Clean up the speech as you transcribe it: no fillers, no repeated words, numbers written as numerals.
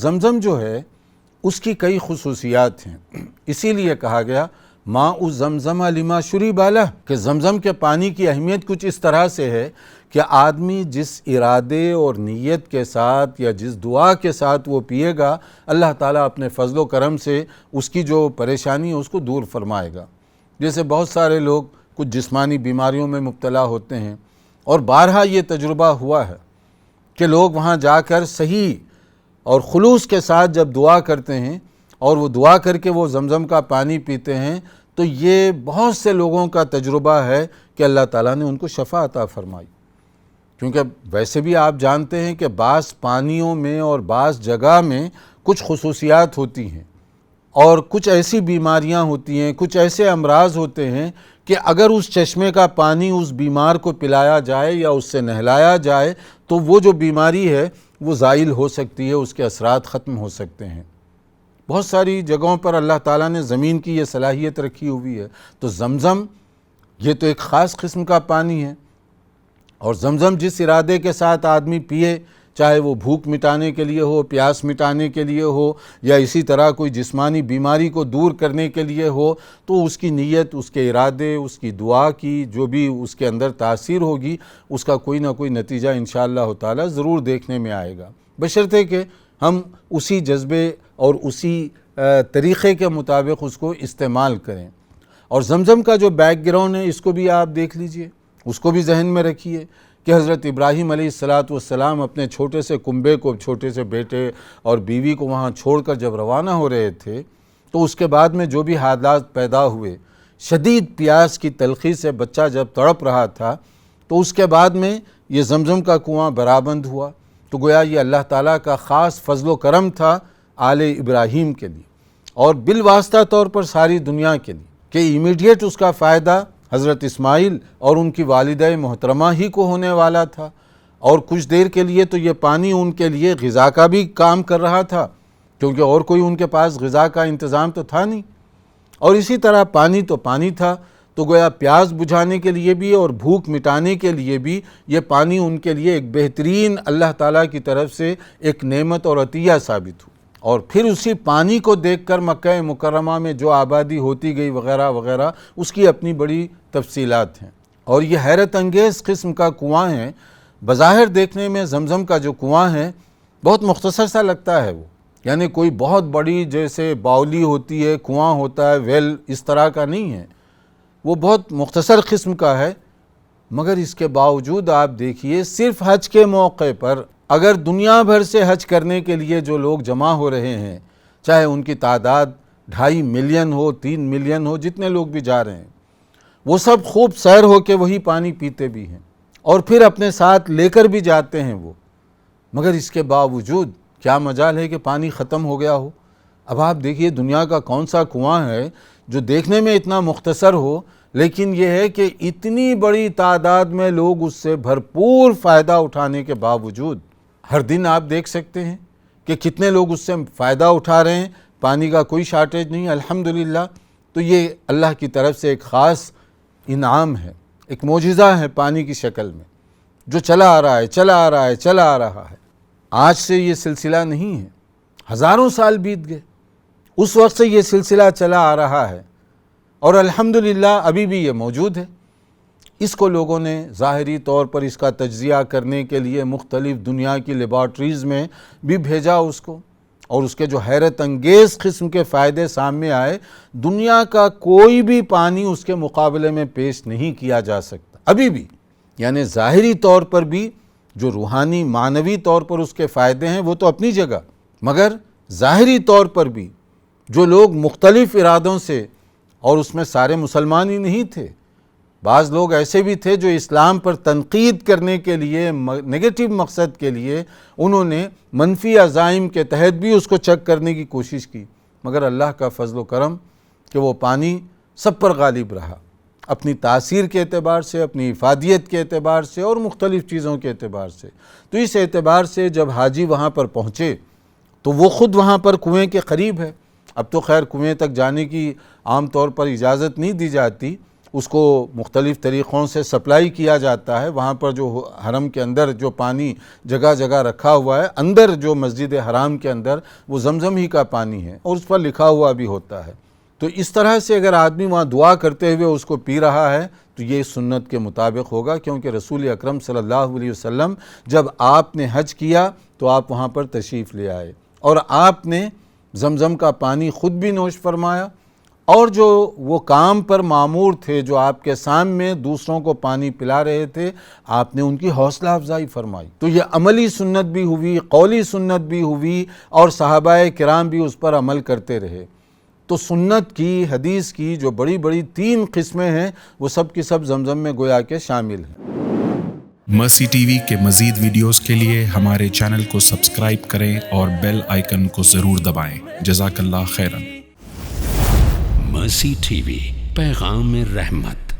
زمزم جو ہے اس کی کئی خصوصیات ہیں، اسی لیے کہا گیا ماء زمزم لما شرب لہ، کہ زمزم کے پانی کی اہمیت کچھ اس طرح سے ہے کہ آدمی جس ارادے اور نیت کے ساتھ یا جس دعا کے ساتھ وہ پیے گا، اللہ تعالیٰ اپنے فضل و کرم سے اس کی جو پریشانی ہے اس کو دور فرمائے گا۔ جیسے بہت سارے لوگ کچھ جسمانی بیماریوں میں مبتلا ہوتے ہیں، اور بارہا یہ تجربہ ہوا ہے کہ لوگ وہاں جا کر صحیح اور خلوص کے ساتھ جب دعا کرتے ہیں اور وہ دعا کر کے وہ زمزم کا پانی پیتے ہیں، تو یہ بہت سے لوگوں کا تجربہ ہے کہ اللہ تعالیٰ نے ان کو شفا عطا فرمائی۔ کیونکہ ویسے بھی آپ جانتے ہیں کہ بعض پانیوں میں اور بعض جگہ میں کچھ خصوصیات ہوتی ہیں، اور کچھ ایسی بیماریاں ہوتی ہیں، کچھ ایسے امراض ہوتے ہیں کہ اگر اس چشمے کا پانی اس بیمار کو پلایا جائے یا اس سے نہلایا جائے تو وہ جو بیماری ہے وہ زائل ہو سکتی ہے، اس کے اثرات ختم ہو سکتے ہیں۔ بہت ساری جگہوں پر اللہ تعالیٰ نے زمین کی یہ صلاحیت رکھی ہوئی ہے۔ تو زمزم یہ تو ایک خاص قسم کا پانی ہے، اور زمزم جس ارادے کے ساتھ آدمی پیے، چاہے وہ بھوک مٹانے کے لیے ہو، پیاس مٹانے کے لیے ہو، یا اسی طرح کوئی جسمانی بیماری کو دور کرنے کے لیے ہو، تو اس کی نیت، اس کے ارادے، اس کی دعا کی جو بھی اس کے اندر تاثیر ہوگی، اس کا کوئی نہ کوئی نتیجہ انشاءاللہ تعالی ضرور دیکھنے میں آئے گا، بشرطے کہ ہم اسی جذبے اور اسی طریقے کے مطابق اس کو استعمال کریں۔ اور زمزم کا جو بیک گراؤنڈ ہے اس کو بھی آپ دیکھ لیجئے، اس کو بھی ذہن میں رکھیے کہ حضرت ابراہیم علیہ السلام اپنے چھوٹے سے کنبے کو، چھوٹے سے بیٹے اور بیوی کو وہاں چھوڑ کر جب روانہ ہو رہے تھے، تو اس کے بعد میں جو بھی حالات پیدا ہوئے، شدید پیاس کی تلخی سے بچہ جب تڑپ رہا تھا، تو اس کے بعد میں یہ زمزم کا کنواں برآمد ہوا۔ تو گویا یہ اللہ تعالیٰ کا خاص فضل و کرم تھا آل ابراہیم کے لیے، اور بالواسطہ طور پر ساری دنیا کے لیے، کہ ایمیڈیٹ اس کا فائدہ حضرت اسماعیل اور ان کی والدہ محترمہ ہی کو ہونے والا تھا، اور کچھ دیر کے لیے تو یہ پانی ان کے لیے غذا کا بھی کام کر رہا تھا، کیونکہ اور کوئی ان کے پاس غذا کا انتظام تو تھا نہیں، اور اسی طرح پانی تو پانی تھا، تو گویا پیاس بجھانے کے لیے بھی اور بھوک مٹانے کے لیے بھی یہ پانی ان کے لیے ایک بہترین اللہ تعالیٰ کی طرف سے ایک نعمت اور عطیہ ثابت ہو۔ اور پھر اسی پانی کو دیکھ کر مکہ مکرمہ میں جو آبادی ہوتی گئی وغیرہ وغیرہ، اس کی اپنی بڑی تفصیلات ہیں، اور یہ حیرت انگیز قسم کا کنواں ہے۔ بظاہر دیکھنے میں زمزم کا جو کنواں ہے بہت مختصر سا لگتا ہے، وہ یعنی کوئی بہت بڑی جیسے باولی ہوتی ہے، کنواں ہوتا ہے، ویل، اس طرح کا نہیں ہے، وہ بہت مختصر قسم کا ہے۔ مگر اس کے باوجود آپ دیکھیے، صرف حج کے موقع پر اگر دنیا بھر سے حج کرنے کے لیے جو لوگ جمع ہو رہے ہیں، چاہے ان کی تعداد 2.5 ملین ہو، 3 ملین ہو، جتنے لوگ بھی جا رہے ہیں، وہ سب خوب سیر ہو کے وہی پانی پیتے بھی ہیں، اور پھر اپنے ساتھ لے کر بھی جاتے ہیں وہ۔ مگر اس کے باوجود کیا مجال ہے کہ پانی ختم ہو گیا ہو؟ اب آپ دیکھیے دنیا کا کون سا کنواں ہے جو دیکھنے میں اتنا مختصر ہو، لیکن یہ ہے کہ اتنی بڑی تعداد میں لوگ اس سے بھرپور فائدہ اٹھانے کے باوجود، ہر دن آپ دیکھ سکتے ہیں کہ کتنے لوگ اس سے فائدہ اٹھا رہے ہیں، پانی کا کوئی شارٹیج نہیں، الحمدللہ۔ تو یہ اللہ کی طرف سے ایک خاص انعام ہے، ایک معجزہ ہے پانی کی شکل میں، جو چلا آ رہا ہے، چلا آ رہا ہے، چلا آ رہا ہے۔ آج سے یہ سلسلہ نہیں ہے، ہزاروں سال بیت گئے، اس وقت سے یہ سلسلہ چلا آ رہا ہے، اور الحمدللہ ابھی بھی یہ موجود ہے۔ اس کو لوگوں نے ظاہری طور پر اس کا تجزیہ کرنے کے لیے مختلف دنیا کی لیبارٹریز میں بھی بھیجا اس کو، اور اس کے جو حیرت انگیز قسم کے فائدے سامنے آئے، دنیا کا کوئی بھی پانی اس کے مقابلے میں پیش نہیں کیا جا سکتا ابھی بھی۔ یعنی ظاہری طور پر بھی جو روحانی معنوی طور پر اس کے فائدے ہیں وہ تو اپنی جگہ، مگر ظاہری طور پر بھی جو لوگ مختلف ارادوں سے، اور اس میں سارے مسلمان ہی نہیں تھے، بعض لوگ ایسے بھی تھے جو اسلام پر تنقید کرنے کے لیے، نیگیٹو مقصد کے لیے، انہوں نے منفی عزائم کے تحت بھی اس کو چیک کرنے کی کوشش کی، مگر اللہ کا فضل و کرم کہ وہ پانی سب پر غالب رہا، اپنی تاثیر کے اعتبار سے، اپنی افادیت کے اعتبار سے، اور مختلف چیزوں کے اعتبار سے۔ تو اس اعتبار سے جب حاجی وہاں پر پہنچے تو وہ خود وہاں پر کنویں کے قریب ہے۔ اب تو خیر کنویں تک جانے کی عام طور پر اجازت نہیں دی جاتی، اس کو مختلف طریقوں سے سپلائی کیا جاتا ہے. وہاں پر جو حرم کے اندر جو پانی جگہ جگہ رکھا ہوا ہے، اندر جو مسجد حرام کے اندر وہ زمزم ہی کا پانی ہے اور اس پر لکھا ہوا بھی ہوتا ہے. تو اس طرح سے اگر آدمی وہاں دعا کرتے ہوئے اس کو پی رہا ہے تو یہ سنت کے مطابق ہوگا، کیونکہ رسول اکرم صلی اللہ علیہ وسلم جب آپ نے حج کیا تو آپ وہاں پر تشریف لے آئے اور آپ نے زمزم کا پانی خود بھی نوش فرمایا، اور جو وہ کام پر مامور تھے جو آپ کے سامنے دوسروں کو پانی پلا رہے تھے، آپ نے ان کی حوصلہ افزائی فرمائی. تو یہ عملی سنت بھی ہوئی، قولی سنت بھی ہوئی، اور صحابہ کرام بھی اس پر عمل کرتے رہے. تو سنت کی، حدیث کی جو بڑی بڑی 3 قسمیں ہیں وہ سب کی سب زمزم میں گویا کہ شامل ہیں. مرسی ٹی وی کے مزید ویڈیوز کے لیے ہمارے چینل کو سبسکرائب کریں اور بیل آئیکن کو ضرور دبائیں. جزاک اللہ خیرن. مرسی ٹی وی، پیغام رحمت.